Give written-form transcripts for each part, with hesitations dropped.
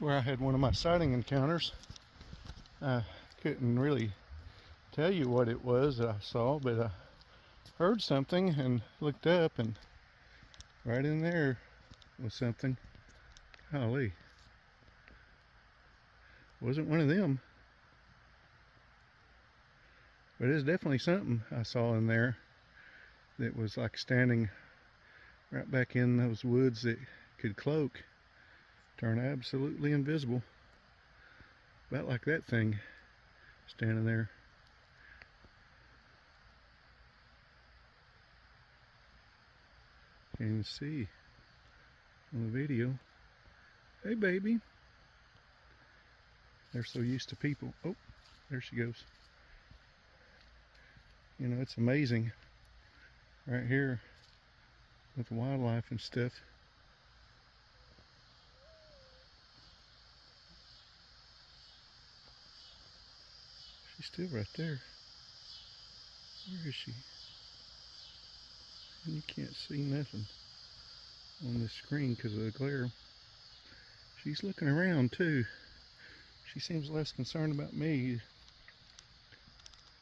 That's where I had one of my sighting encounters. I couldn't really tell you what it was that I saw, but I heard something and looked up, and right in there was something. Golly. Wasn't one of them. But it's definitely something I saw in there that was like standing right back in those woods that could cloak, turn absolutely invisible. About like that thing standing there. Can't even see on the video. Hey baby. They're so used to people. Oh, there she goes. You know, it's amazing right here with wildlife and stuff. She's still right there. Where is she? And you can't see nothing on this screen because of the glare. She's looking around too. She seems less concerned about me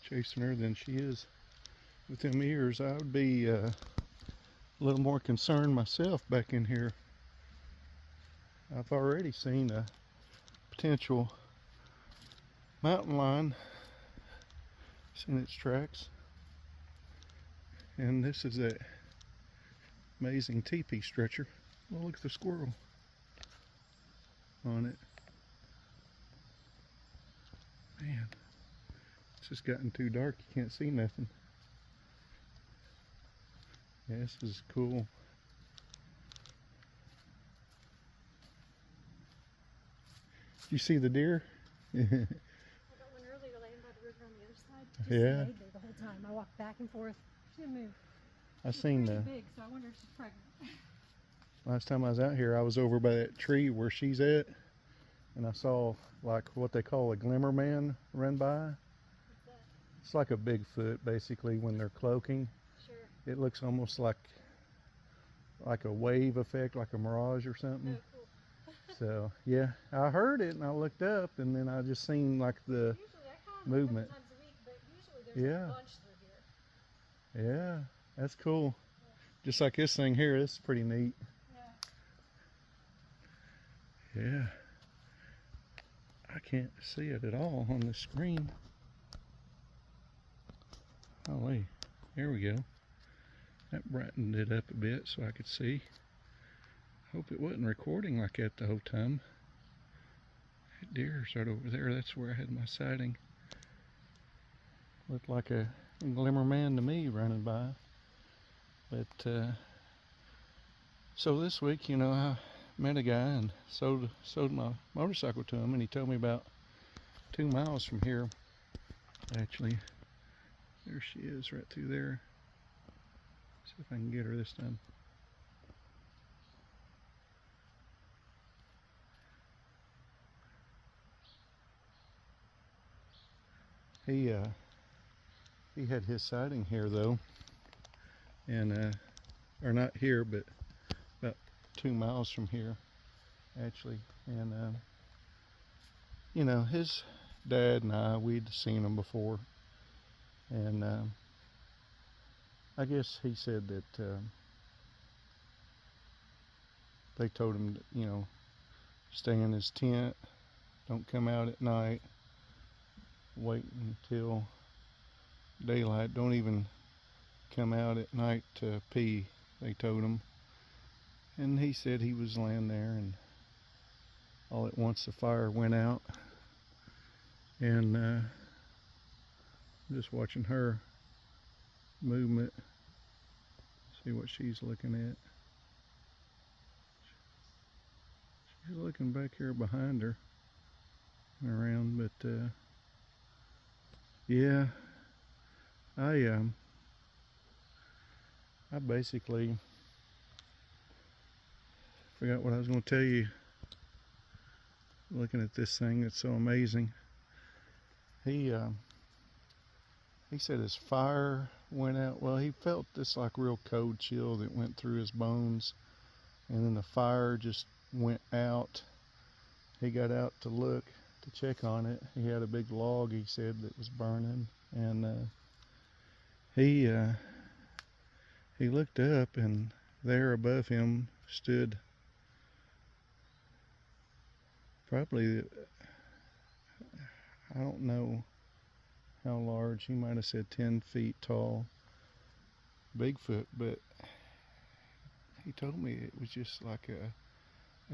chasing her than she is with them ears. I would be a little more concerned myself back in here. I've already seen a potential mountain lion, seen its tracks, and this is that amazing teepee stretcher. Oh, look at the squirrel on it. Man, it's just gotten too dark, you can't see nothing. Yeah, this is cool. You see the deer? I got one earlier laying by the river on the other side. Just Yeah. laid there the whole time. I walked back and forth. She didn't move. I She's seen pretty the big, so I wonder if she's pregnant. last time I was out here, I was over by that tree where she's at, and I saw like what they call a glimmer man run by. What's that? It's like a Bigfoot basically when they're cloaking. Sure. It looks almost like a wave effect, like a mirage or something. Oh, cool. So yeah, I heard it and I looked up, and then I just seen like the Usually I count movement. a couple times a week, but usually there's Yeah. a bunch through here. Yeah, that's cool. Just like this thing here, this is pretty neat. Yeah. Yeah. I can't see it at all on the screen. Oh wait, here we go. That brightened it up a bit so I could see. Hope it wasn't recording like that the whole time. That deer's right over there. That's where I had my sighting. Looked like a glimmer man to me running by. But so this week, you know, I met a guy and sold my motorcycle to him, and he told me about 2 miles from here. Actually, there she is right through there. See if I can get her this time. He had his sighting here though, and or not here, but about 2 miles from here actually. And you know, his dad and we'd seen him before, and I guess he said that they told him to, you know, stay in his tent, don't come out at night, wait until daylight, don't even come out at night to pee, they told him. And he said he was laying there, and all at once the fire went out, and I'm just watching her movement, see what she's looking at. She's looking back here behind her and around, but yeah, I basically forgot what I was going to tell you. Looking at this thing, it's so amazing. He said his fire went out. Well, he felt this like real cold chill that went through his bones, and then the fire just went out, he got out to look to check on it. He had a big log, he said, that was burning, and he looked up, and there above him stood probably, I don't know how large, he might have said 10 feet tall Bigfoot, but he told me it was just like a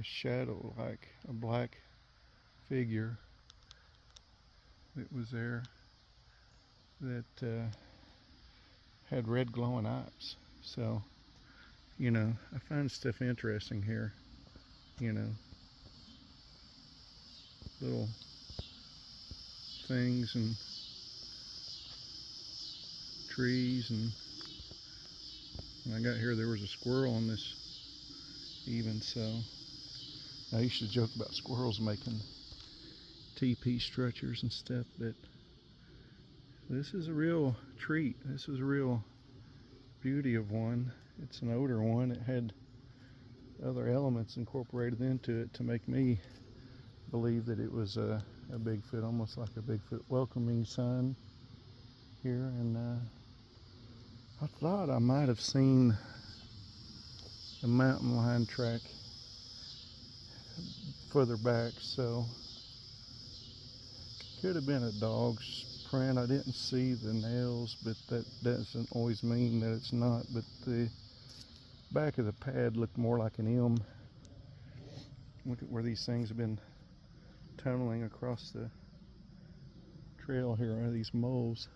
shadow, like a black figure that was there that had red glowing eyes. So, you know, I find stuff interesting here, you know, little things and trees, and when I got here there was a squirrel on this even, so I used to joke about squirrels making TP structures and stuff, but this is a real treat. This is a real beauty of one. It's an older one. It had other elements incorporated into it to make me believe that it was a Bigfoot, almost like a Bigfoot welcoming sign here. And I thought I might have seen the mountain lion track further back, so could have been a dog's print. I didn't see the nails, but that doesn't always mean that it's not. But the back of the pad looked more like an M. Look at where these things have been tunneling across the trail here. Are these moles?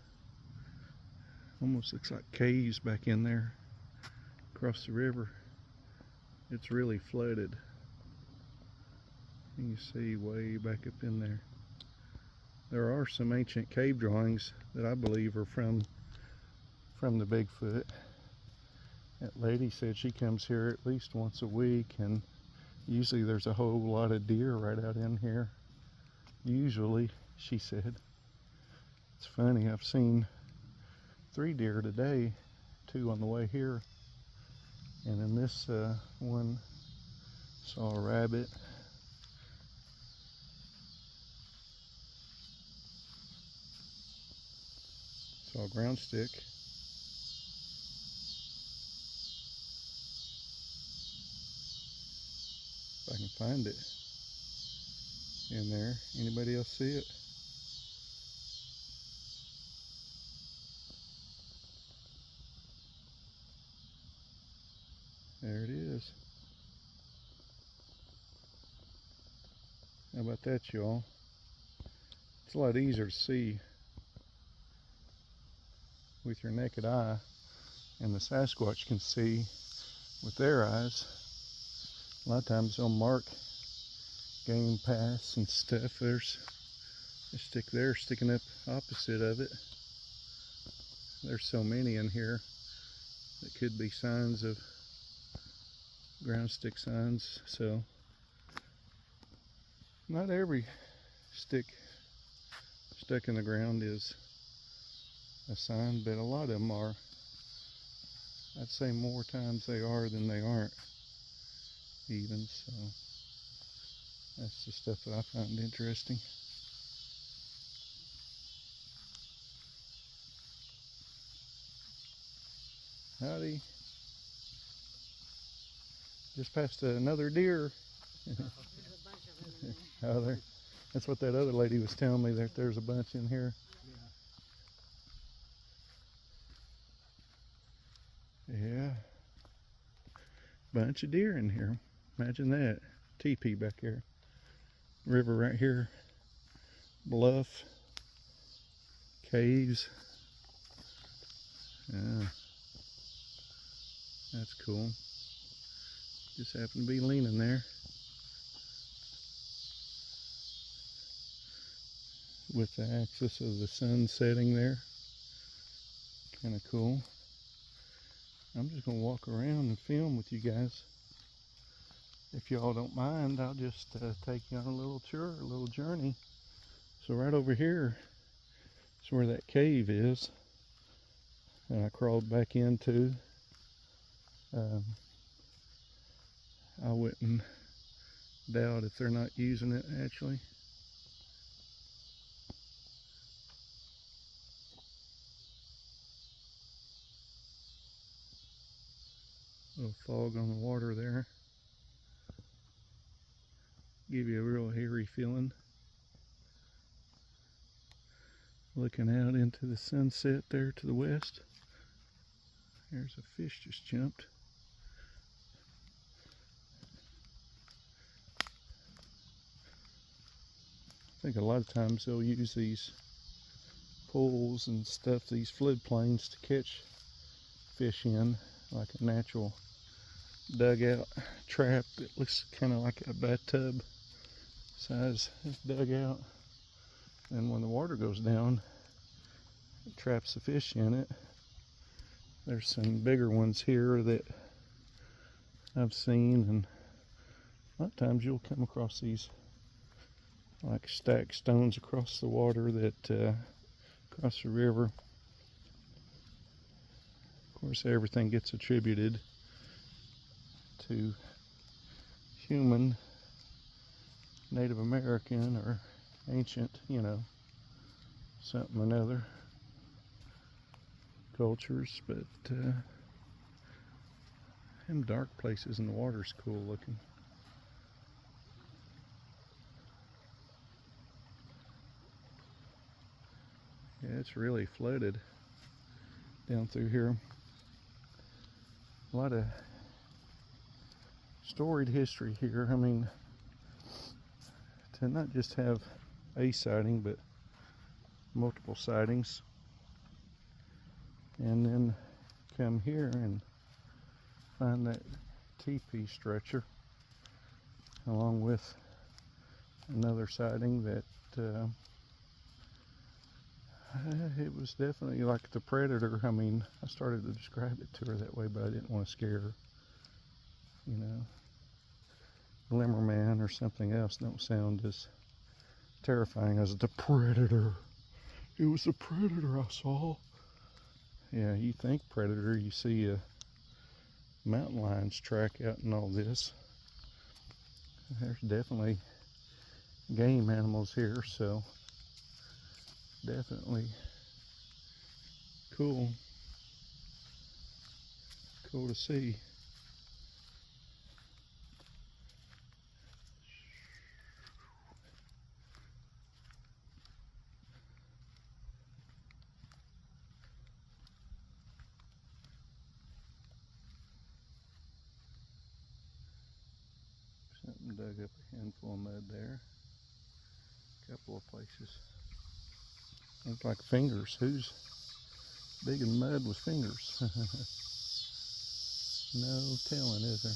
Almost looks like caves back in there across the river. It's really flooded. You can see way back up in there. There are some ancient cave drawings that I believe are from the Bigfoot. That lady said she comes here at least once a week, and usually there's a whole lot of deer right out in here. Usually, she said. It's funny, I've seen 3 deer today, 2 on the way here, and in this one saw a rabbit. Saw a ground stick. If I can find it in there. Anybody else see it? There it is. How about that, y'all? It's a lot easier to see with your naked eye, and the Sasquatch can see with their eyes. A lot of times they'll mark game paths and stuff. There's a stick there sticking up opposite of it. There's so many in here that could be signs of ground stick signs. So not every stick stuck in the ground is a sign, but a lot of them are. I'd say more times they are than they aren't even, so that's the stuff that I find interesting. Howdy. Just passed another deer. There's a bunch of them in there. Oh, there. That's what that other lady was telling me, that there's a bunch in here. Yeah. Bunch of deer in here. Imagine that. Teepee back here. River right here. Bluff. Caves. Yeah. That's cool. Just happened to be leaning there. With the axis of the sun setting there. Kind of cool. I'm just going to walk around and film with you guys. If y'all don't mind, I'll just take you on a little tour, a little journey. So right over here is where that cave is. And I crawled back into. I wouldn't Doubt if they're not using it actually. A little fog on the water there. Give you a real hairy feeling. Looking out into the sunset there to the west. There's a fish just jumped. I think a lot of times they'll use these pools and stuff, these floodplains, to catch fish in, like a natural dugout trap that looks kind of like a bathtub size dugout. And when the water goes down, it traps the fish in it. There's some bigger ones here that I've seen, and a lot of times you'll come across these like stacked stones across the water that across the river. Of course, everything gets attributed to human, Native American, or ancient, you know, something or another cultures, but them dark places in the water's cool looking. Yeah, it's really flooded down through here. A lot of storied history here. I mean, to not just have a sighting, but multiple sightings. And then come here and find that teepee structure, along with another sighting that it was definitely like the predator. I mean, I started to describe it to her that way, but I didn't want to scare her. You know, glimmer man or something else don't sound as terrifying as the predator. It was the predator I saw. Yeah, you think predator, you see a mountain lion's track out in all this. There's definitely game animals here, so definitely cool to see. Something dug up a handful of mud there. A couple of places. Look like fingers. Who's digging mud with fingers? No telling, is there?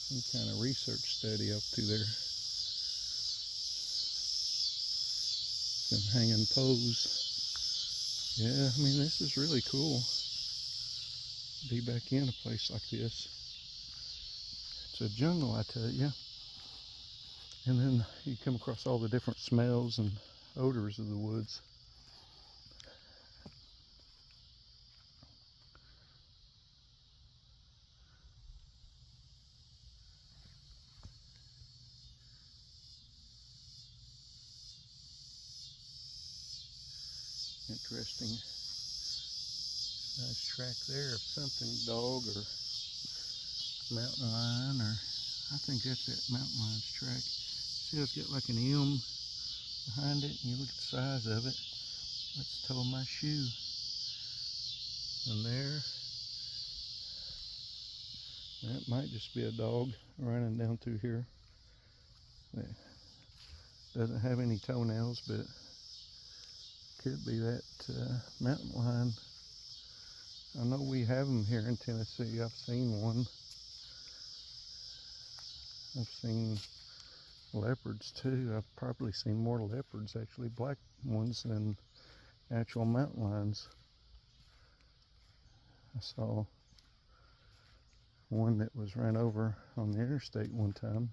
Some kind of research study up through there. Some hanging poles. Yeah, I mean, this is really cool. Be back in a place like this. It's a jungle, I tell you. And then you come across all the different smells and odors of the woods. Interesting. Nice track there of something, dog or mountain lion, or I think that's that mountain lion's track. See, it's got like an M behind it, and you look at the size of it. That's the toe of my shoe. And there, that might just be a dog running down through here. It doesn't have any toenails, but could be that mountain lion. I know we have them here in Tennessee. I've seen one. I've seen leopards too. I've probably seen more leopards, actually, black ones, than actual mountain lions. I saw one that was ran over on the interstate one time.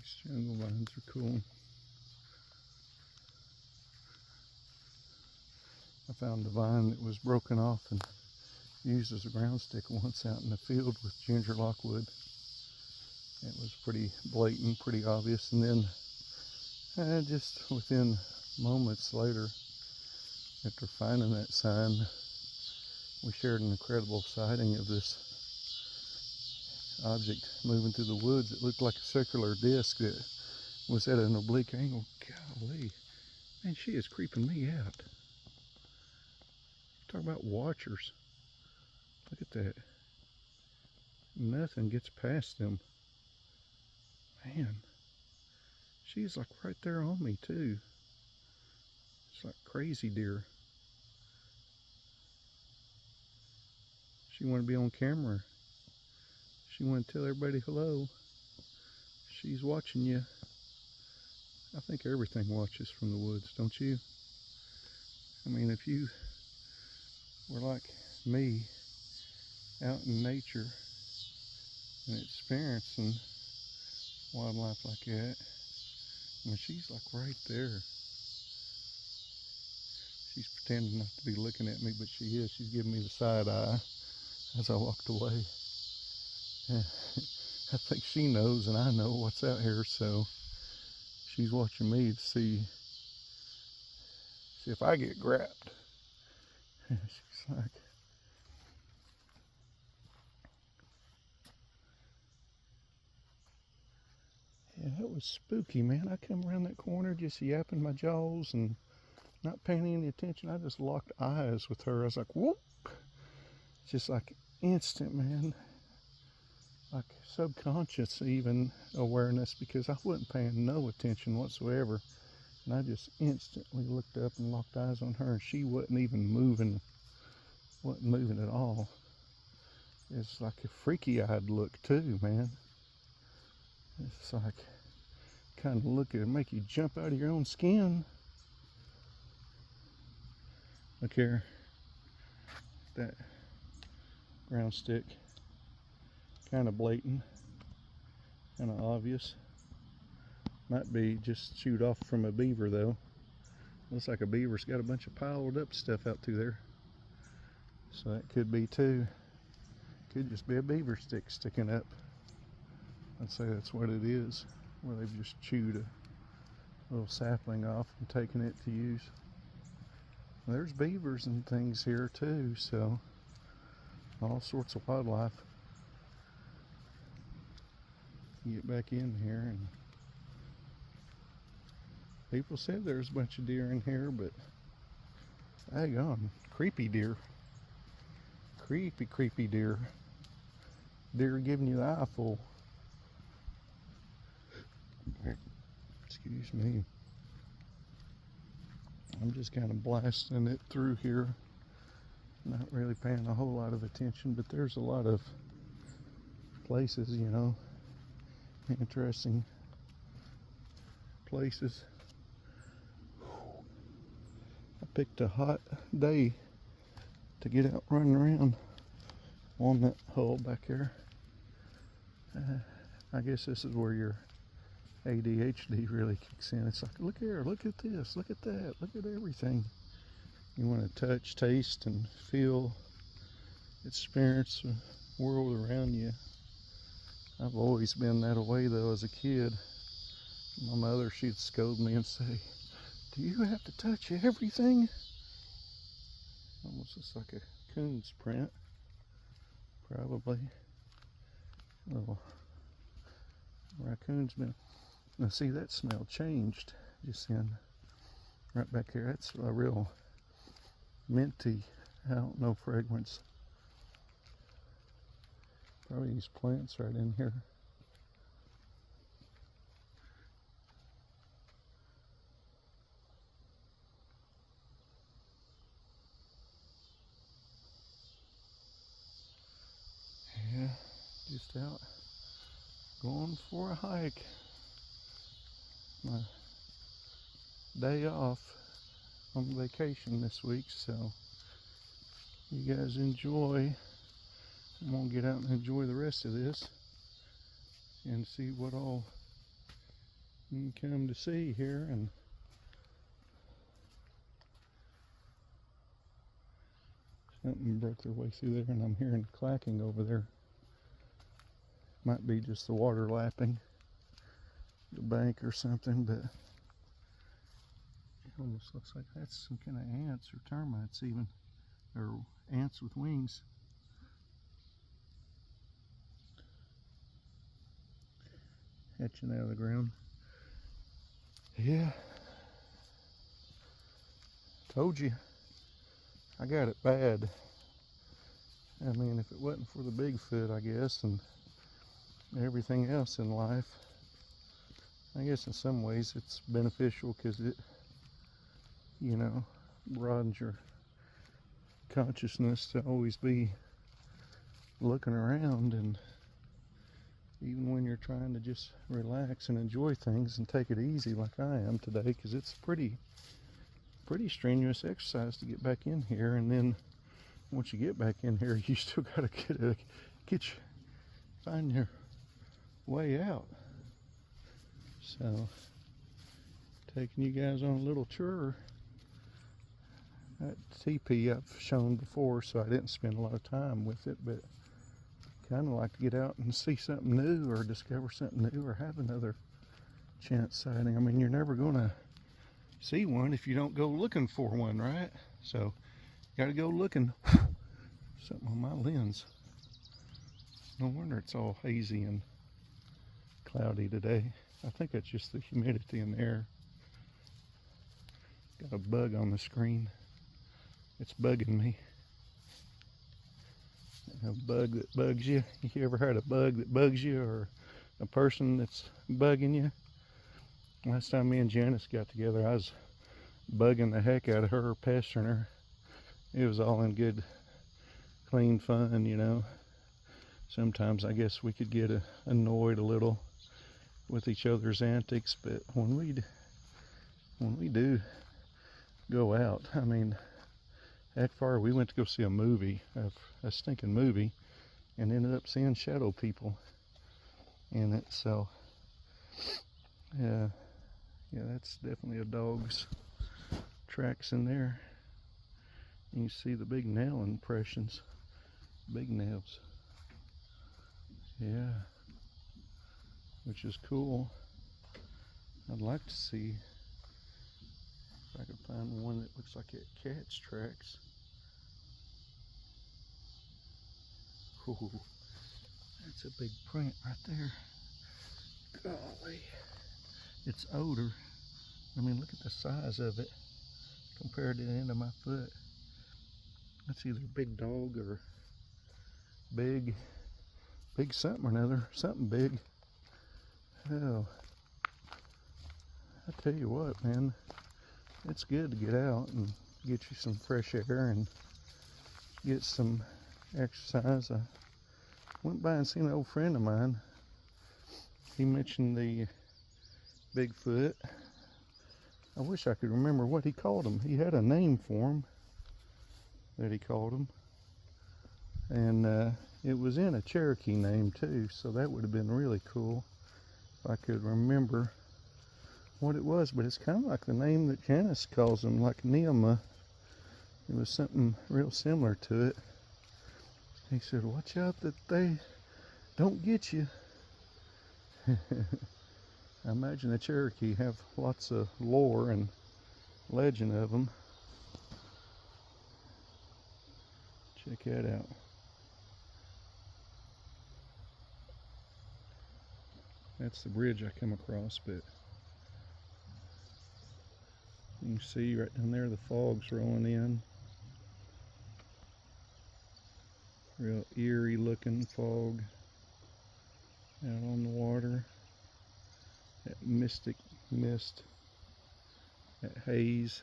These jungle vines are cool. I found a vine that was broken off and used as a ground stick once out in the field with ginger lockwood. It was pretty blatant, pretty obvious, and then just within moments later, after finding that sign, we shared an incredible sighting of this object moving through the woods. It looked like a circular disc that was at an oblique angle. Golly, man, she is creeping me out. Talk about watchers. Look at that. Nothing gets past them. Man, she's like right there on me too. It's like crazy deer. She wanted to be on camera. She wanted to tell everybody hello. She's watching you. I think everything watches from the woods, don't you? I mean, if you were like me, out in nature and experiencing wildlife like that, I mean, she's like right there. She's pretending not to be looking at me, but she is. She's giving me the side eye as I walked away. I think she knows and I know what's out here, so she's watching me to see if I get grabbed. She's like, yeah, that was spooky, man. I come around that corner just yapping my jaws and not paying any attention. I just locked eyes with her. I was like, whoop. Just like instant, man. Like subconscious even awareness, because I wasn't paying no attention whatsoever. And I just instantly looked up and locked eyes on her, and she wasn't even moving. Wasn't moving at all. It's like a freaky-eyed look too, man. It's like kind of look at it, make you jump out of your own skin. Look here, that ground stick, kind of blatant, kind of obvious. Might be just chewed off from a beaver though. Looks like a beaver's got a bunch of piled up stuff out through there. So that could be too. Could just be a beaver stick sticking up. I'd say that's what it is, where they've just chewed a little sapling off and taken it to use. There's beavers and things here too, so all sorts of wildlife. Get back in here, and people said there's a bunch of deer in here, but daggone, creepy deer. Creepy deer. Deer giving you the eyeful. Excuse me. I'm just kind of blasting it through here. Not really paying a whole lot of attention, but there's a lot of places, you know, interesting places. I picked a hot day to get out running around on that hole back there. I guess this is where your ADHD really kicks in. It's like, look here, look at this, look at that, look at everything. You want to touch, taste, and feel, experience the world around you. I've always been that way though as a kid. My mother, she'd scold me and say, do you have to touch everything? Almost just like a coon's print, probably. Little raccoon's been. Now see, that smell changed just then. Right back here, that's a real minty, I don't know, fragrance. Probably these plants right in here. Yeah, just out going for a hike. My day off on vacation this week, so you guys enjoy. I'm gonna get out and enjoy the rest of this and see what all you come to see here. And something broke their way through there, and I'm hearing clacking over there. Might be just the water lapping the bank or something, but it almost looks like that's some kind of ants or termites even, or ants with wings. Hatching out of the ground. Yeah. Told you. I got it bad. I mean, if it wasn't for the Bigfoot, I guess, and everything else in life, I guess in some ways it's beneficial because it, you know, broadens your consciousness to always be looking around, and even when you're trying to just relax and enjoy things and take it easy like I am today, because it's pretty strenuous exercise to get back in here, and then once you get back in here, you still got to find your way out. So, taking you guys on a little tour. That teepee I've shown before, so I didn't spend a lot of time with it, but kind of like to get out and see something new or discover something new or have another chance sighting. I mean, you're never going to see one if you don't go looking for one, right? So, got to go looking. Something on my lens. No wonder it's all hazy and cloudy today. I think that's just the humidity in the air. Got a bug on the screen. It's bugging me. A bug that bugs you. You ever had a bug that bugs you, or a person that's bugging you? Last time me and Janice got together, I was bugging the heck out of her, pestering her. It was all in good, clean fun, you know. Sometimes I guess we could get annoyed a little with each other's antics, but when we do go out, I mean, heck far, we went to go see a movie, a stinking movie, and ended up seeing shadow people in it. So yeah, that's definitely a dog's tracks in there. And you see the big nail impressions, big nails. Yeah, which is cool. I'd like to see if I could find one that looks like it cat's tracks. Ooh, that's a big print right there. Golly, it's odor. I mean, look at the size of it compared to the end of my foot. That's either big dog or big something or another. Something big. Hell, I tell you what, man, it's good to get out and get you some fresh air and get some exercise. I went by and seen an old friend of mine. He mentioned the Bigfoot. I wish I could remember what he called him. He had a name for him that he called him, and it was in a Cherokee name too, so that would have been really cool if I could remember what it was. But it's kind of like the name that Janice calls him, like Neema. It was something real similar to it. He said, watch out that they don't get you. I imagine the Cherokee have lots of lore and legend of them. Check that out. That's the bridge I come across, but you can see right down there the fog's rolling in. Real eerie looking fog out on the water. That mystic mist, that haze.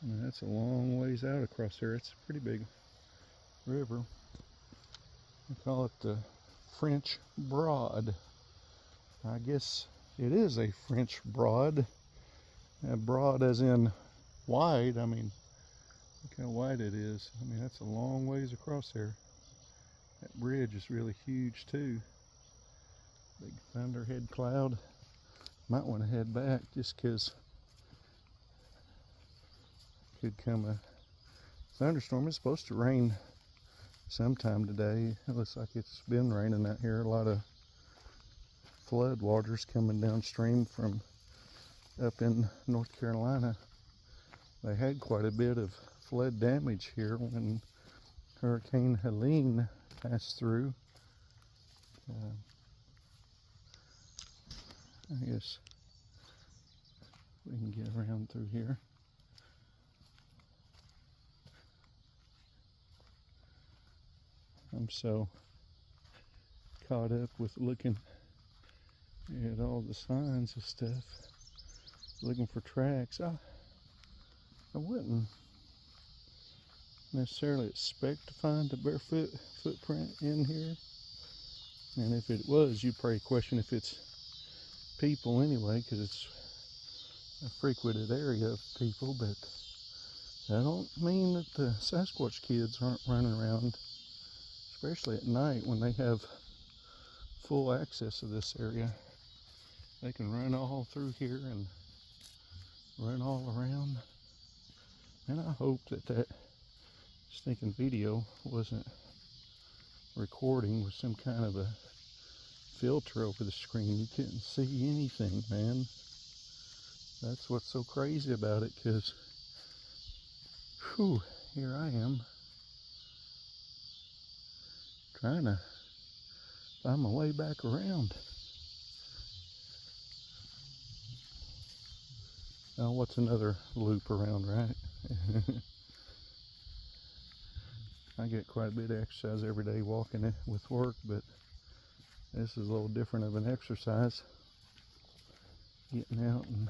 And that's a long ways out across there. It's a pretty big river. We call it the French Broad. I guess it is a French Broad. Broad as in wide. I mean, look how wide it is. I mean, that's a long ways across there. That bridge is really huge too. Big thunderhead cloud. Might want to head back just because could come a thunderstorm. It's supposed to rain sometime today. It looks like it's been raining out here. A lot of flood waters coming downstream from up in North Carolina. They had quite a bit of flood damage here when Hurricane Helene passed through. I guess we can get around through here. I'm so caught up with looking at all the signs and stuff, looking for tracks. I wouldn't necessarily expect to find a barefoot footprint in here. And if it was, you'd probably question if it's people anyway, because it's a frequented area of people. But that don't mean that the Sasquatch kids aren't running around, especially at night when they have full access to this area. They can run all through here and run all around. And I hope that that stinking video wasn't recording with some kind of a filter over the screen. You couldn't see anything, man. That's what's so crazy about it, because here I am trying to find my way back around. Now, what's another loop around, right? I get quite a bit of exercise every day walking it with work, but this is a little different of an exercise. Getting out and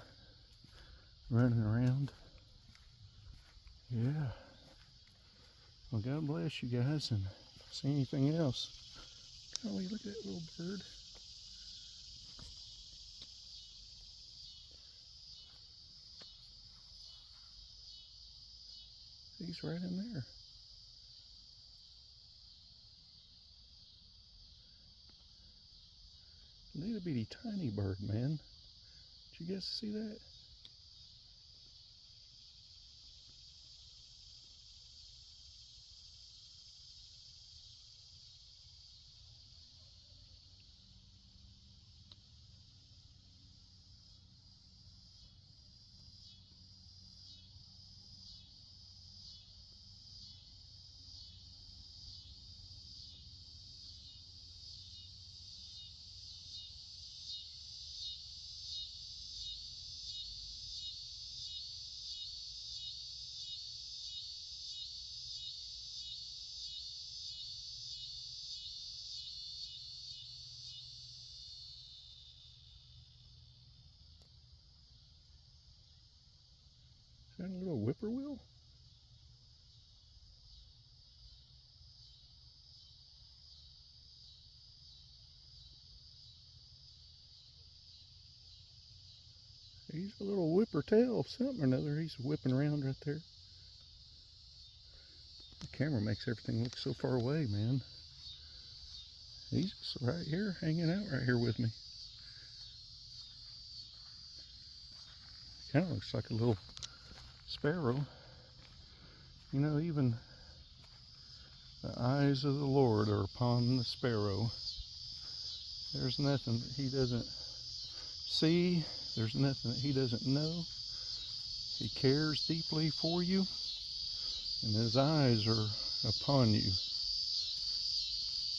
running around. Yeah. Well, God bless you guys, and if I see anything else. Golly, look at that little bird. He's right in there. Little bitty tiny bird, man. Did you guys see that? Is that a little whippoorwill? He's a little whipper-tail of something or another. He's whipping around right there. The camera makes everything look so far away, man. He's just right here, hanging out right here with me. Kind of looks like a little sparrow. You know, even the eyes of the Lord are upon the sparrow. There's nothing that he doesn't see. There's nothing that he doesn't know. He cares deeply for you, and his eyes are upon you.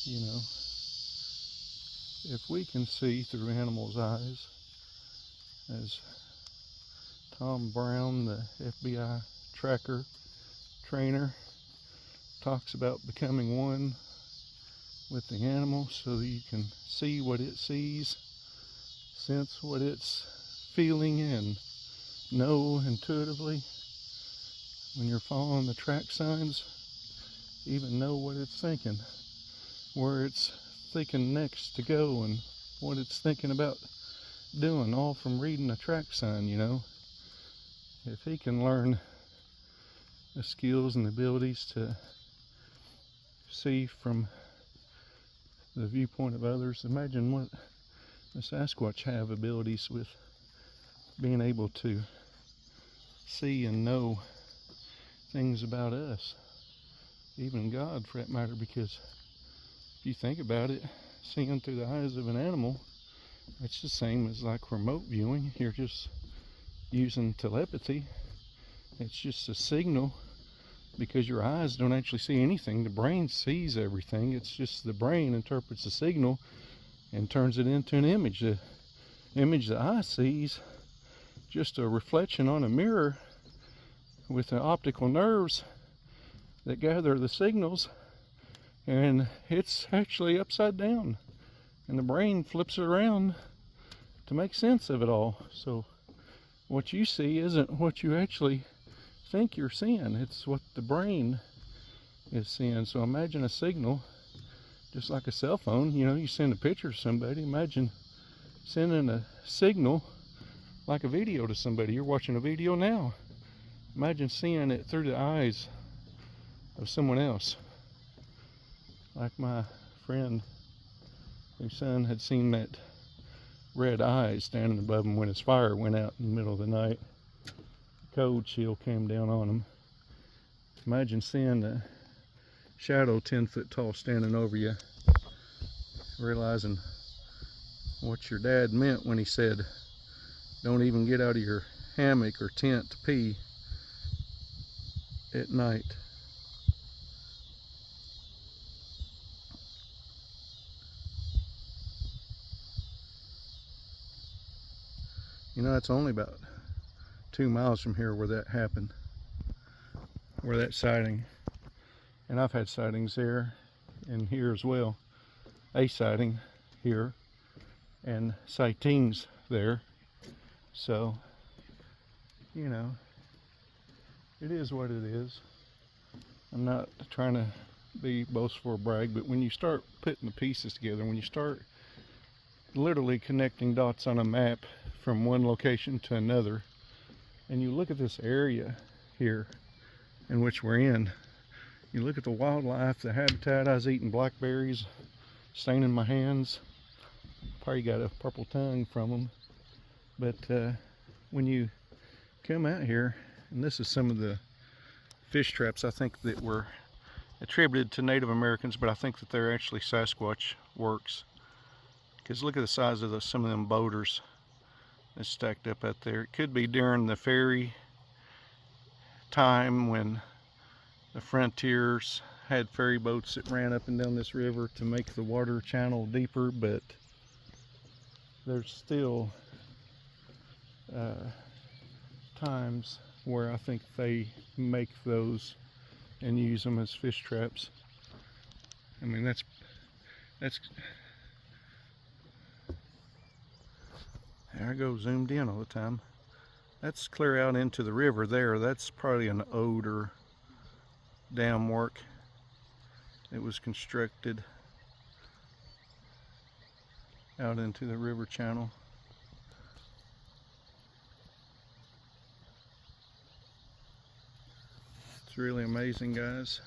You know, if we can see through animals' eyes, as Tom Brown, the FBI trainer, talks about becoming one with the animal so that you can see what it sees, sense what it's feeling, and know intuitively when you're following the track signs, even know what it's thinking, where it's thinking next to go, and what it's thinking about doing, all from reading a track sign, you know. If he can learn the skills and abilities to see from the viewpoint of others, imagine what the Sasquatch have abilities with being able to see and know things about us, even God for that matter, because if you think about it, seeing through the eyes of an animal, it's the same as like remote viewing. You're just using telepathy. It's just a signal, because your eyes don't actually see anything. The brain sees everything. It's just the brain interprets the signal and turns it into an image. The image the eye sees just a reflection on a mirror with the optical nerves that gather the signals, and it's actually upside down, and the brain flips it around to make sense of it all. So what you see isn't what you actually think you're seeing, it's what the brain is seeing. So imagine a signal just like a cell phone. You know, you send a picture to somebody. Imagine sending a signal like a video to somebody. You're watching a video now. Imagine seeing it through the eyes of someone else. Like my friend whose son had seen that red eye standing above him when his fire went out in the middle of the night. Cold chill came down on him. Imagine seeing a shadow 10 foot tall standing over you, realizing what your dad meant when he said, don't even get out of your hammock or tent to pee at night. You know, it's only about 2 miles from here where that happened, where that sighting. And I've had sightings there and here as well. A sighting here and sightings there. So, you know, it is what it is. I'm not trying to be boastful or brag, but when you start putting the pieces together, when you start literally connecting dots on a map from one location to another, and you look at this area here in which we're in, you look at the wildlife, the habitat. I was eating blackberries, staining my hands. Probably got a purple tongue from them. But when you come out here, and this is some of the fish traps I think that were attributed to Native Americans, but I think that they're actually Sasquatch works. Because look at the size of some of them boulders that's stacked up out there. It could be during the ferry time when the frontiers had ferry boats that ran up and down this river to make the water channel deeper, but there's still times where I think they make those and use them as fish traps. I mean, that's there I go, zoomed in all the time. That's clear out into the river there. That's probably an older dam work. It was constructed out into the river channel. It's really amazing, guys.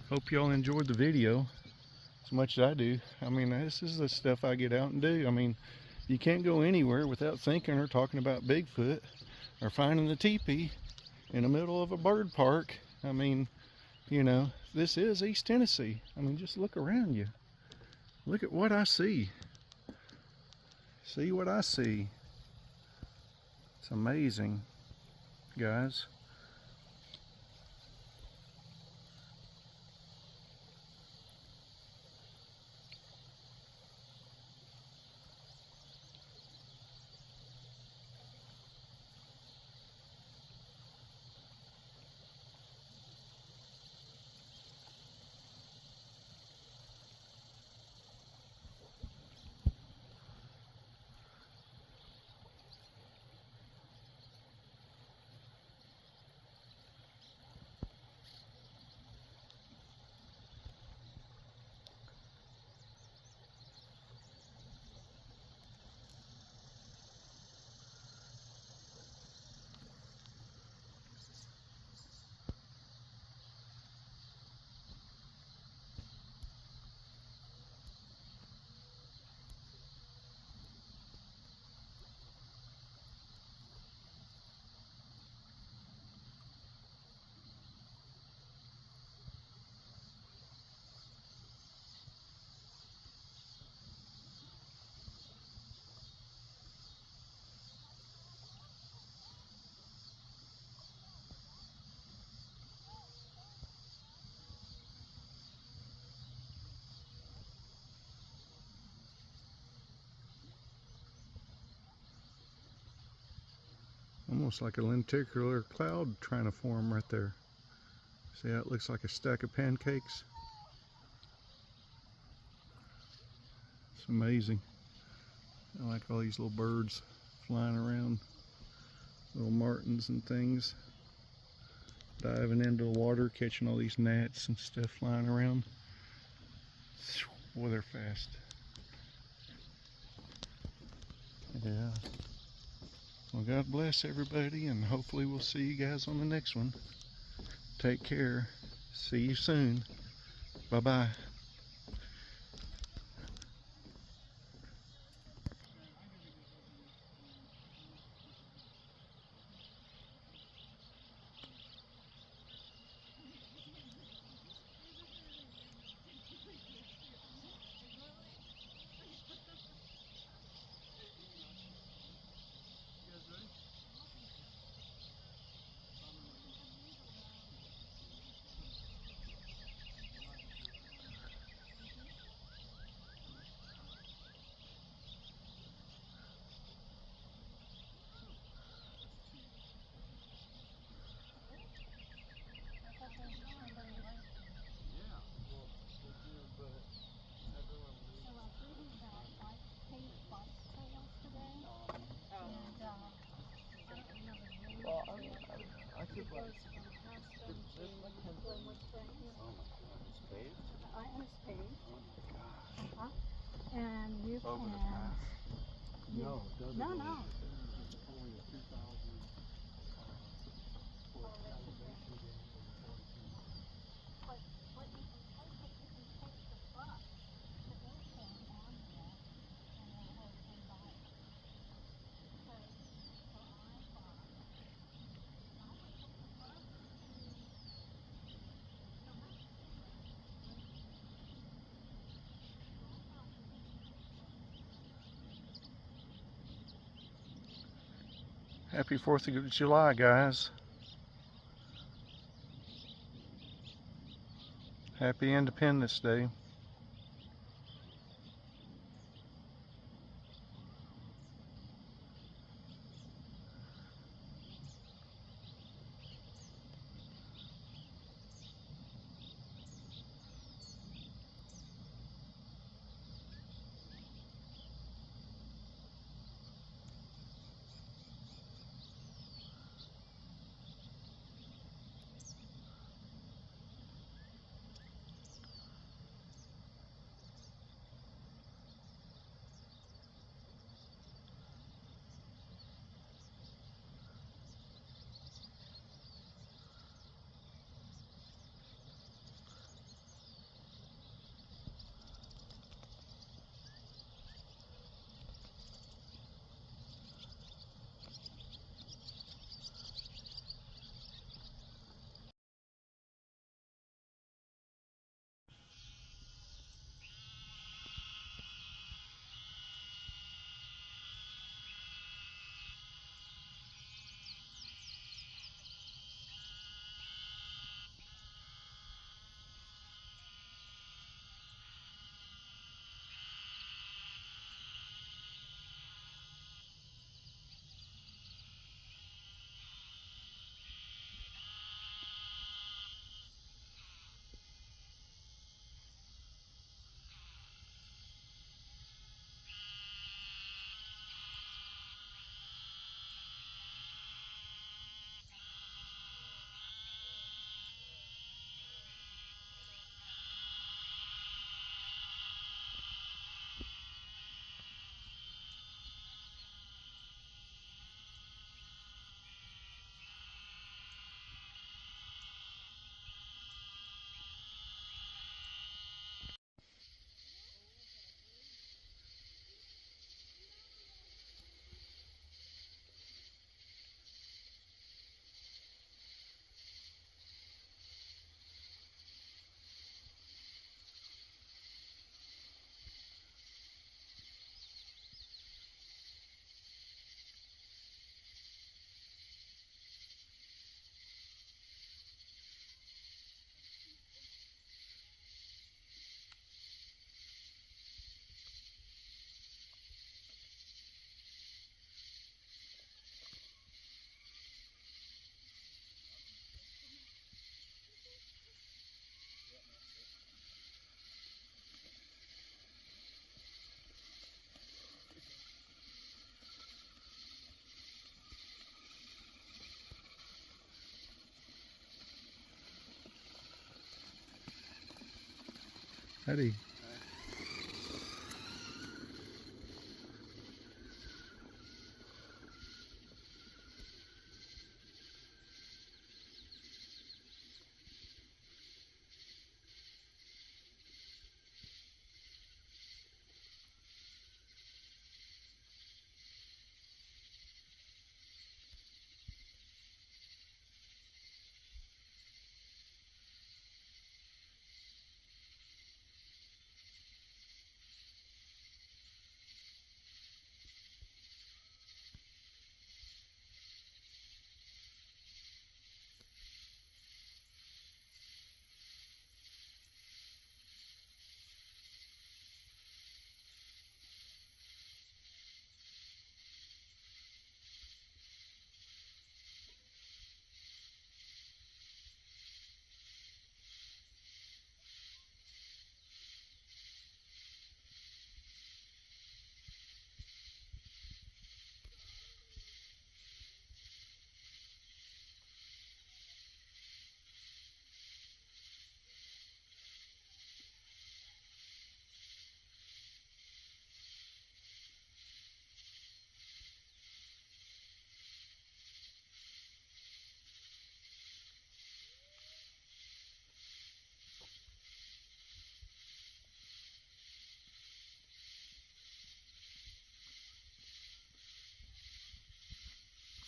Hope y'all enjoyed the video as much as I do. I mean, this is the stuff I get out and do. I mean, you can't go anywhere without thinking or talking about Bigfoot or finding the teepee in the middle of a bird park. I mean, you know, this is East Tennessee. I mean, just look around you. Look at what I see. See what I see. It's amazing, guys. Almost like a lenticular cloud trying to form right there. See how it looks like a stack of pancakes? It's amazing. I like all these little birds flying around. Little martins and things. Diving into the water, catching all these gnats and stuff flying around. Boy, they're fast. Yeah. Well, God bless everybody, and hopefully we'll see you guys on the next one. Take care. See you soon. Bye-bye. And you Over can. the pass? No, No, it doesn't. no, no. It's only a 2,000 foot elevation gain over 42 miles. But what you can take is you can take the bus to airport on there, and they'll hold 10 miles. So I thought, I would take the bus to. Happy 4th of July, guys. Happy Independence Day. Howdy.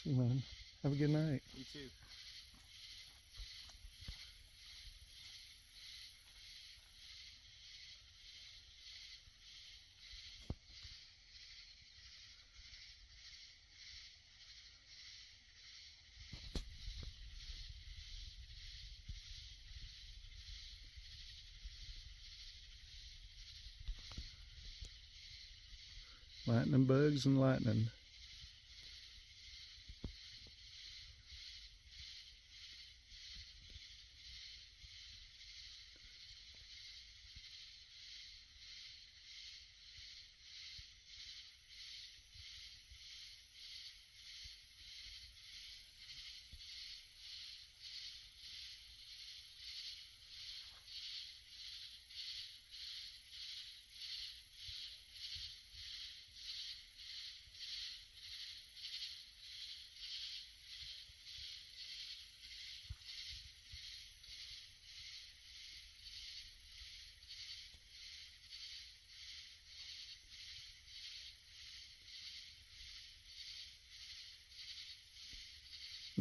See you, man. Have a good night. You too. Lightning bugs and lightning.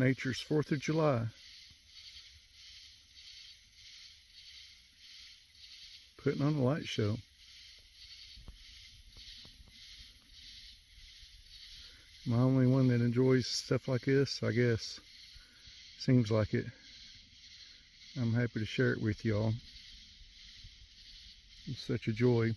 Nature's 4th of July. Putting on a light show. Am I the only one that enjoys stuff like this? I guess. Seems like it. I'm happy to share it with y'all. It's such a joy.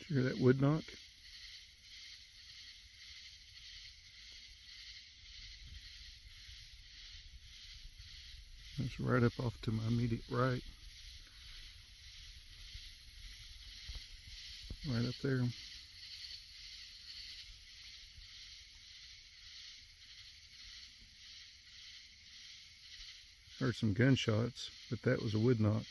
Hear that wood knock? It's right up off to my immediate right. Right up there. Heard some gunshots, but that was a wood knock.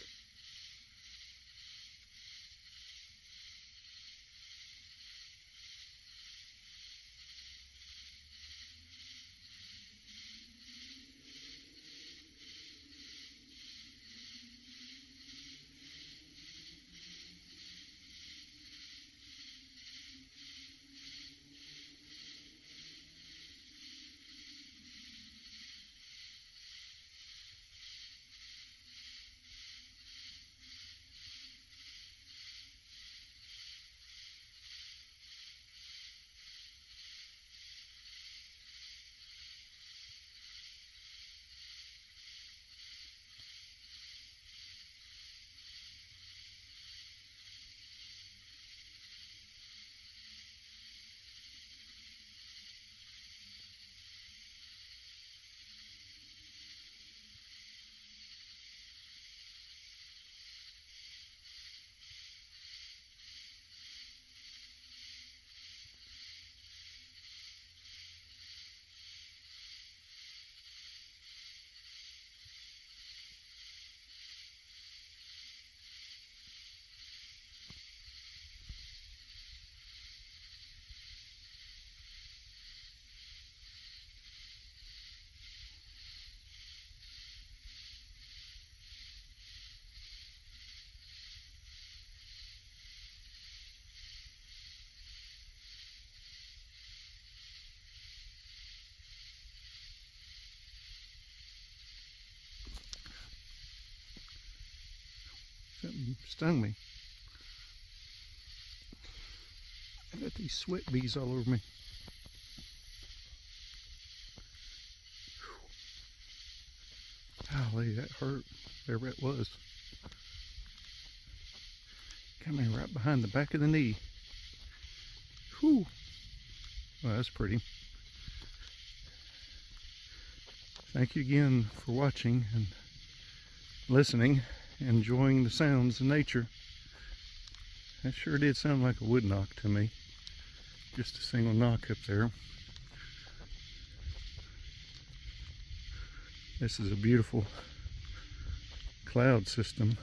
Something stung me. I got these sweat bees all over me. Golly, that hurt. Whatever it was. Coming right behind the back of the knee. Whew. Well, that's pretty. Thank you again for watching and listening, enjoying the sounds of nature. That sure did sound like a wood knock to me. Just a single knock up there. This is a beautiful cloud system.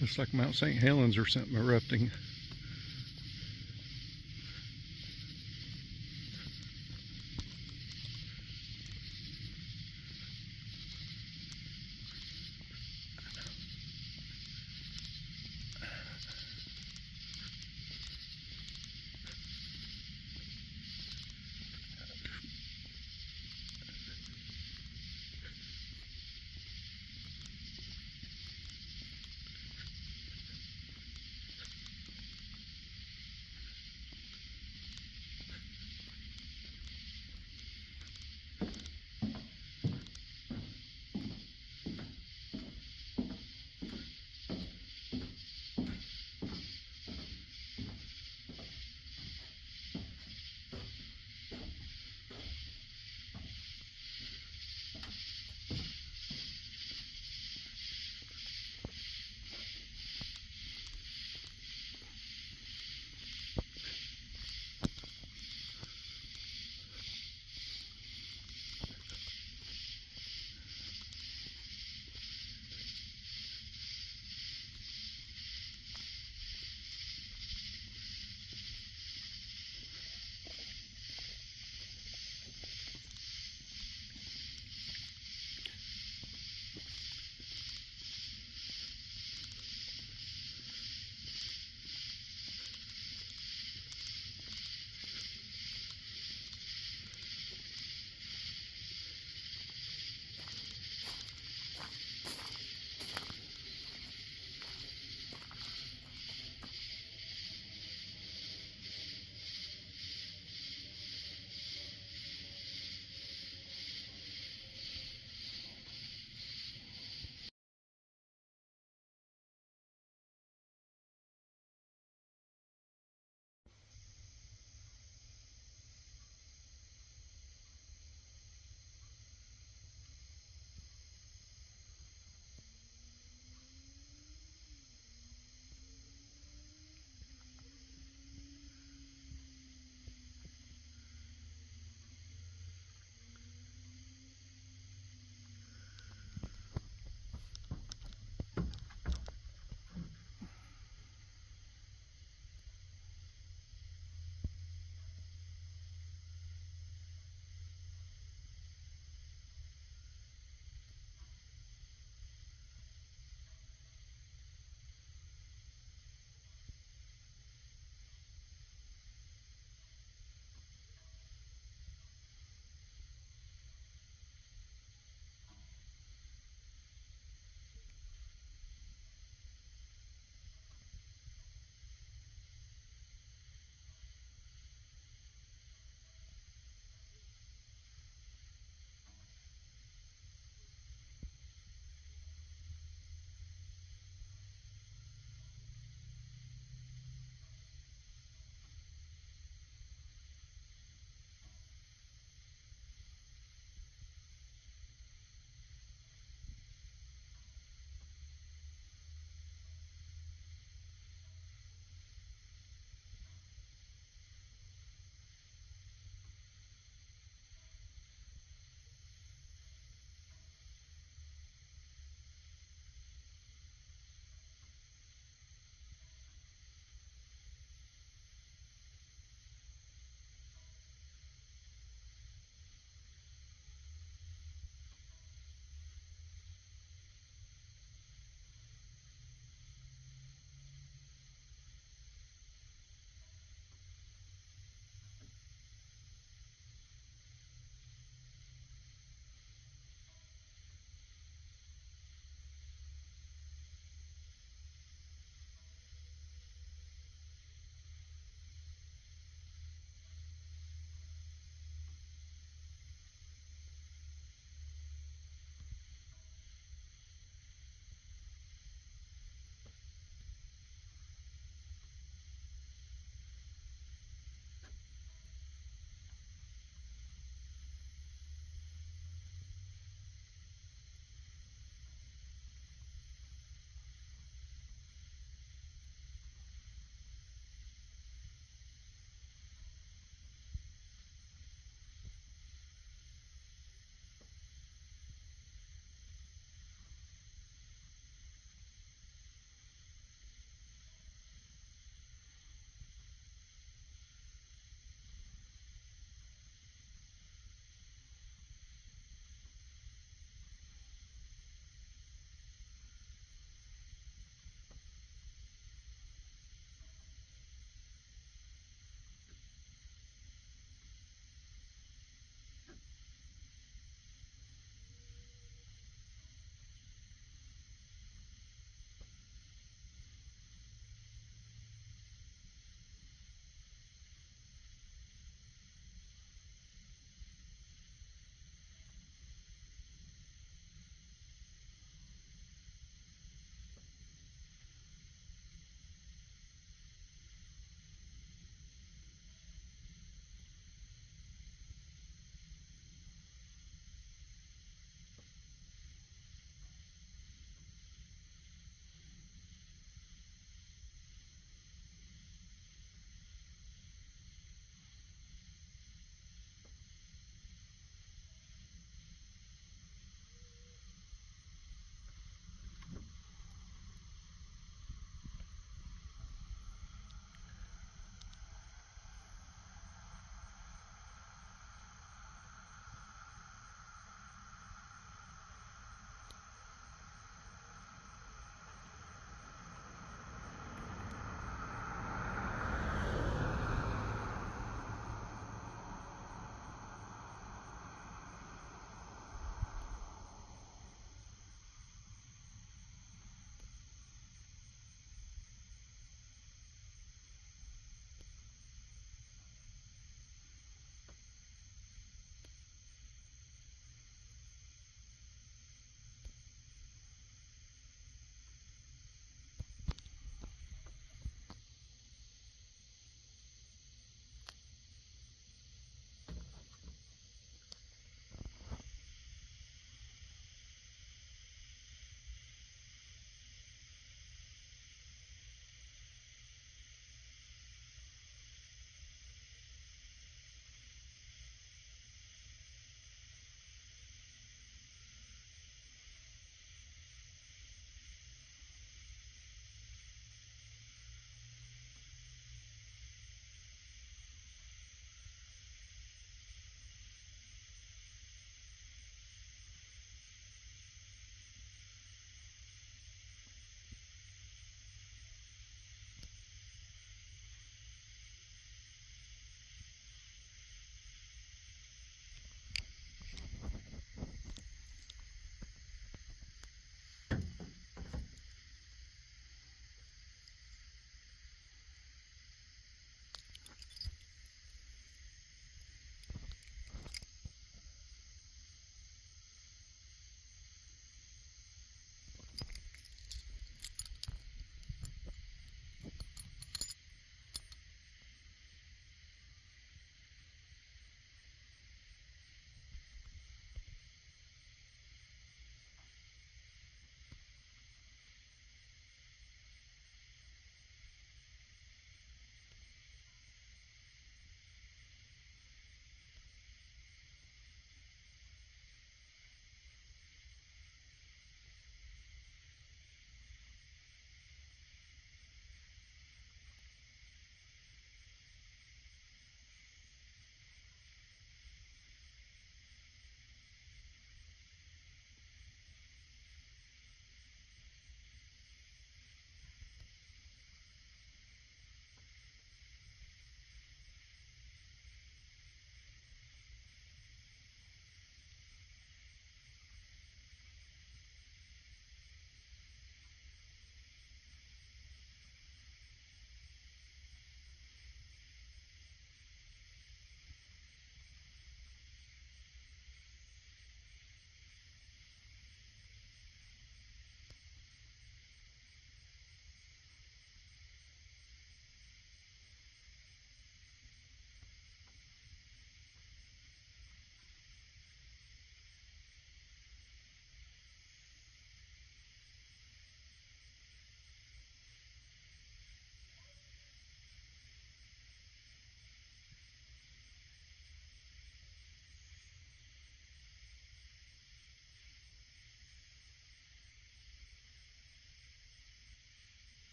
Looks like Mount St. Helens or something erupting.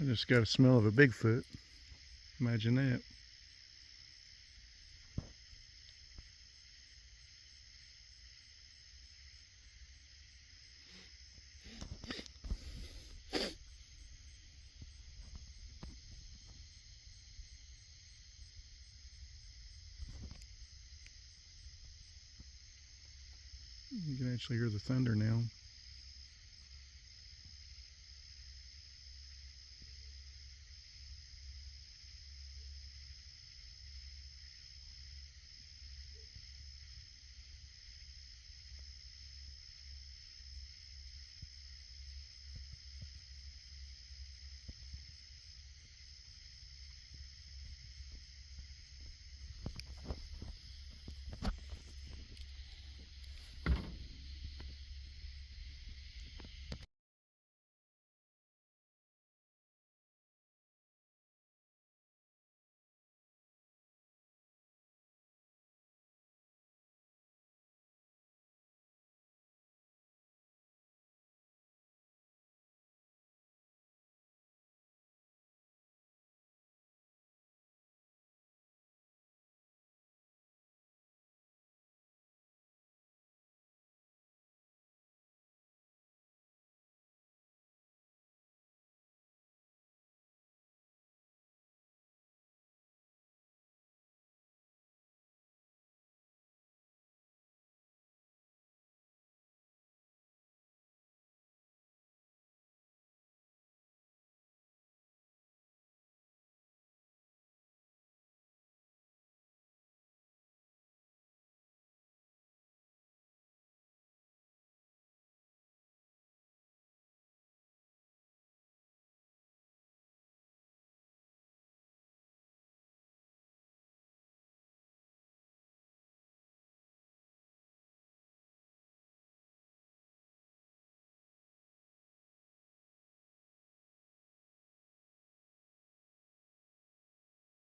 I just got a smell of a Bigfoot. Imagine that. You can actually hear the thunder now.